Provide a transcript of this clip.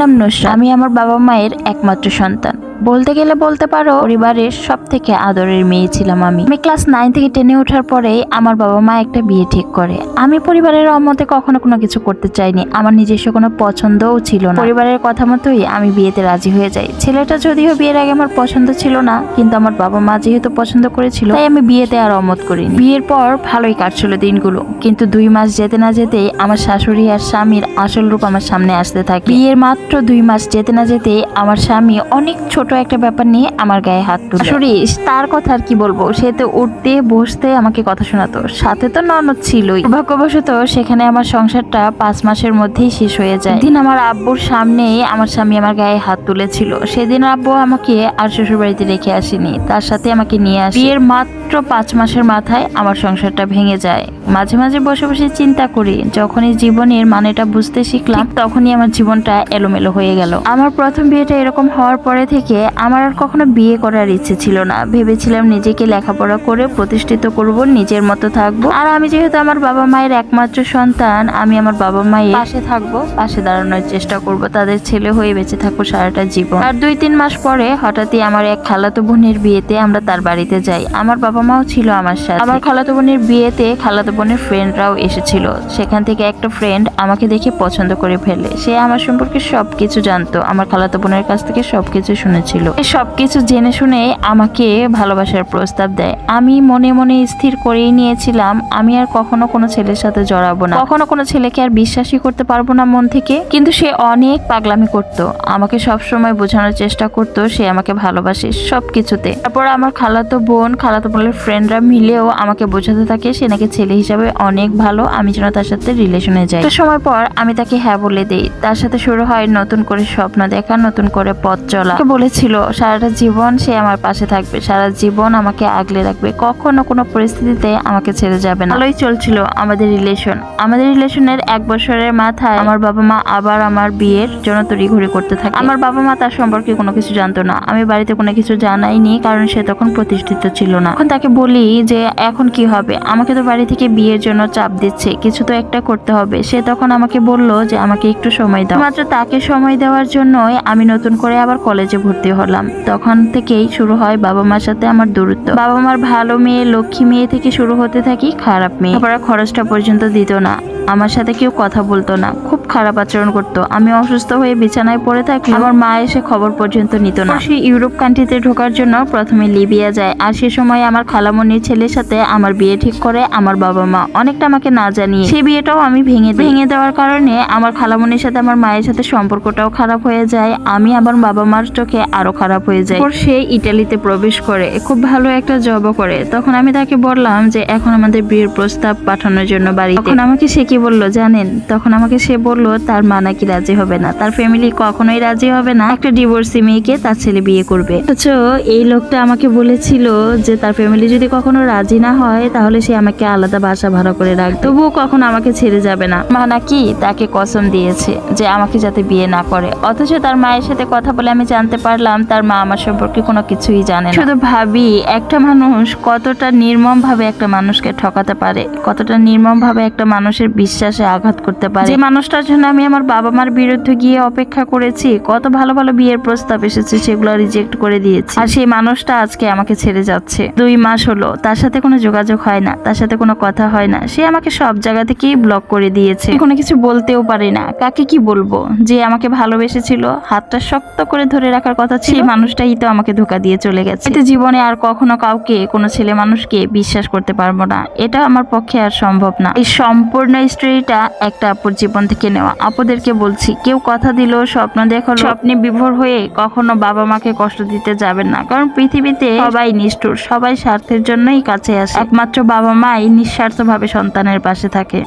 নাম নুসরাত। আমি আমার বাবা মায়ের একমাত্র সন্তান। বলতে গেলে বলতে পারো পরিবারের সব থেকে আদরের মেয়ে ছিলাম আমি। ক্লাস 9 থেকে 10-এ ওঠার পরেই আমার বাবা মা একটা বিয়ে ঠিক করে। আমি পরিবারের অমতে কখনো কোনো কিছু করতে চাইনি। আমার নিজস্ব কোনো পছন্দও ছিল না। পরিবারের কথা মতোই আমি বিয়েতে রাজি হয়ে যাই। ছেলেটা যদিও বিয়ের আগে আমার পছন্দ ছিল না, কিন্তু আমার বাবা মা যেহেতু পছন্দ করেছিল তাই আমি বিয়েতে আর অমত করিনি। বিয়ের পর ভালোই কাটছিল দিনগুলো, কিন্তু 2 মাস যেতে না যেতেই আমার শাশুড়ি আর স্বামীর আসল রূপ আমার সামনে আসতে থাকে। বিয়ের মাত্র 2 মাস যেতে না যেতেই আমার স্বামী অনেক ছোট একটা ব্যাপার নিয়ে আমার গায়ে হাত তুলে। শাশুড়ি তার কথা আর কি বলবো, সে তো উঠতে বসতে আমাকে কথা শোনাতো, সাথে তো ননদ ছিলই। দুর্ভাগ্যবশত সেখানে আমার সংসারটা 5 মাসের মধ্যেই শেষ হয়ে যায়। দিন আমার আব্বুর সামনেই আমার স্বামী আমার গায়ে হাত তুলেছিল। সেদিন আব্বু আমাকে আর শ্বশুর বাড়িতে রেখে আসেনি, তার সাথে আমাকে নিয়ে আসে। বিয়ের মাত্র 5 মাসের মাথায় আমার সংসারটা ভেঙে যায়। মাঝে মাঝে বসে বসে চিন্তা করি, যখনই জীবনের মানেটা বুঝতে শিখলাম তখনই আমার জীবনটা এলোমেলো হয়ে গেল। আমার প্রথম বিয়েটা এরকম হওয়ার পরে থেকে আমার আর কখনো বিয়ে করার ইচ্ছে ছিল না। ভেবেছিলাম নিজেকে লেখাপড়া করে প্রতিষ্ঠিত করব, নিজের মতো থাকবো। আর আমি যেহেতু আমার বাবা মায়ের একমাত্র সন্তান, আমি আমার বাবা মায়ের পাশে থাকবো, পাশে দাঁড়ানোর চেষ্টা করব, তাদের ছেলে হয়ে বেঁচে থাকবো সারাটা জীবন। আর 2-3 মাস পরে হঠাৎই আমার এক খালাতো বোনের বিয়েতে আমরা তার বাড়িতে যাই। আমার বাবা মাও ছিল আমার সাথে। আমার খালাতো বোনের বিয়েতে খালাতো বোনের ফ্রেন্ডরাও এসেছিল। সেখান থেকে একটা ফ্রেন্ড আমাকে দেখে পছন্দ করে ফেলে। সে আমার সম্পর্কে সবকিছু জানতো, আমার খালাতো বোনের কাছ থেকে সবকিছু শুনেছিল। সবকিছু জেনে শুনে আমাকে ভালোবাসার প্রস্তাব দেয়। আমি মনে মনে স্থির করেই নিয়েছিলাম আমি আর কখনো কোনো ছেলের সাথে জড়াবো না, কখনো কোনো ছেলেকে আর বিশ্বাসই করতে পারবো না মন থেকে। কিন্তু সে অনেক পাগলামি করত, আমাকে সব সময় বোঝানোর চেষ্টা করত সে আমাকে ভালোবাসে সবকিছুতে। তারপর আমার খালাতো বোনের ফ্রেন্ডরা মিলেও আমাকে বোঝাতে থাকে সে নাকি ছেলে হিসাবে অনেক ভালো, আমি যেন তার সাথে রিলেশনে যাই। একটা সময় পর আমি তাকে হ্যাঁ বলে দেই। তার সাথে শুরু হয় নতুন করে স্বপ্ন দেখা, নতুন করে পথ চলা। বলেছিল সারাটা জীবন সে আমার পাশে থাকবে, সারা জীবন আমাকে আগলে রাখবে, কখনো কোনো পরিস্থিতিতে আমাকে ছেড়ে যাবে না। ভালোই চলছিল আমাদের রিলেশন। আমাদের রিলেশনের 1 বছরের মাথায় আমার বাবা মা আবার আমার বিয়ের জন্য তড়িঘড়ি করতে থাকে। আমার বাবা মা তার সম্পর্কে কোনো কিছু জানতো না, আমি বাড়িতে কোনো কিছু জানাইনি, কারণ সে তখন প্রতিষ্ঠিত ছিল না। এখন তাকে বলি যে এখন কি হবে, আমাকে তো বাড়ি থেকে বিয়ের জন্য চাপ দিচ্ছে, কিছু তো একটা করতে হবে। সে তখন আমাকে বলল যে আমাকে একটু সময় দাও। মাত্র তাকে সময় দেওয়ার জন্যই আমি নতুন করে আবার কলেজে ভর্তি হলাম। তখন থেকেই শুরু হয় বাবা মার সাথে আমার দূরত্ব। বাবা মার ভালো মেয়ে, লক্ষ্মী মেয়ে থেকে শুরু হতে থাকি খারাপ মেয়ে। তারপর খরচটা পর্যন্ত দিত না, আমার সাথে কেউ কথা বলতো না, খুব খারাপ আচরণ করতো। আমি অসুস্থ হয়ে বিছানায় পড়ে থাকলে আমার মা এসে খবর পর্যন্ত নিত না। সে ইউরোপ কান্ট্রিতে ঢোকার জন্য প্রথমে লিবিয়া যায়। আর সে সময় আমার খালামণির ছেলের সাথে আমার বিয়ে ঠিক করে আমার বাবা মা, অনেকটা আমাকে না জানিয়ে। সেই বিয়েটাও আমি ভেঙে দেওয়ার কারণে আমার খালামণির সাথে আমার মায়ের সাথে সম্পর্কটাও খারাপ হয়ে যায়। আমি আমার বাবা মার চোখে আরো খারাপ হয়ে যায়। সে ইটালিতে প্রবেশ করে, খুব ভালো একটা জবও করে। তখন আমি তাকে বললাম যে এখন আমাদের বিয়ের প্রস্তাব পাঠানোর জন্য বাড়িতে। তখন আমাকে সে কি বললো জানেন? তখন আমাকে সে বলল তার মা নাকি রাজি হবে না, তার ফ্যামিলি কখনোই রাজি হবে না একটা ডিভোর্সি মেয়েকে তার ছেলে বিয়ে করবে। অথচ এই লোকটা আমাকে বলেছিল যে তার ফ্যামিলি যদি কখনো রাজি না হয় তাহলে সে আমাকে আলাদা বাসা ভাড়া করে রাখবে, তবুও কখনো আমাকে ছেড়ে যাবে না। মা নাকি তাকে কসম দিয়েছে যে আমাকে যাতে বিয়ে না করে। অথচ তার মায়ের সাথে কথা বলে আমি জানতে পারলাম তার মা আমার সম্পর্কে কোনো কিছুই জানে না। শুধু ভাবি একটা মানুষ কতটা নির্মম ভাবে একটা মানুষকে ঠকাতে পারে, কতটা নির্মম ভাবে একটা মানুষের বিশ্বাসে আঘাত করতে পারে। যে মানুষটার জন্য আমি আমার বাবা মার বিরুদ্ধে গিয়ে অপেক্ষা করেছি, কত ভালো ভালো বিয়ের প্রস্তাব এসেছে সেগুলো রিজেক্ট করে দিয়েছি, আর সেই মানুষটা আজকে আমাকে ছেড়ে যাচ্ছে। 2 মাস হলো তার সাথে কোনো যোগাযোগ হয় না, তার সাথে কোনো কথা হয় না। সে আমাকে সব জায়গা থেকেই ব্লক করে দিয়েছে। কোনো কিছু বলতেও পারি না, কাকে কি বলবো? যে আমাকে ভালোবেসেছিল, হাতটা শক্ত করে ধরে রাখার কথা ছিল, সেই মানুষটাই তো আমাকে ধোঁকা দিয়ে চলে গেছে। এতে জীবনে আর কখনো কাউকে, কোনো ছেলে মানুষকে বিশ্বাস করতে পারবো না, এটা আমার পক্ষে আর সম্ভব না। এই সম্পূর্ণ স্টোরিটা একটা আপুর জীবন থেকে নেওয়া। আপুদেরকে বলছি, কেউ কথা দিল, স্বপ্ন দেখলো, স্বপ্নে বিভোর হয়ে কখনো বাবা মাকে কষ্ট দিতে যাবেন না, কারণ পৃথিবীতে সবাই নিষ্ঠুর, সবাই স্বার্থের জন্যই কাছে আসে। একমাত্র বাবা মাই নিঃস্বার্থভাবে সন্তানের পাশে থাকে।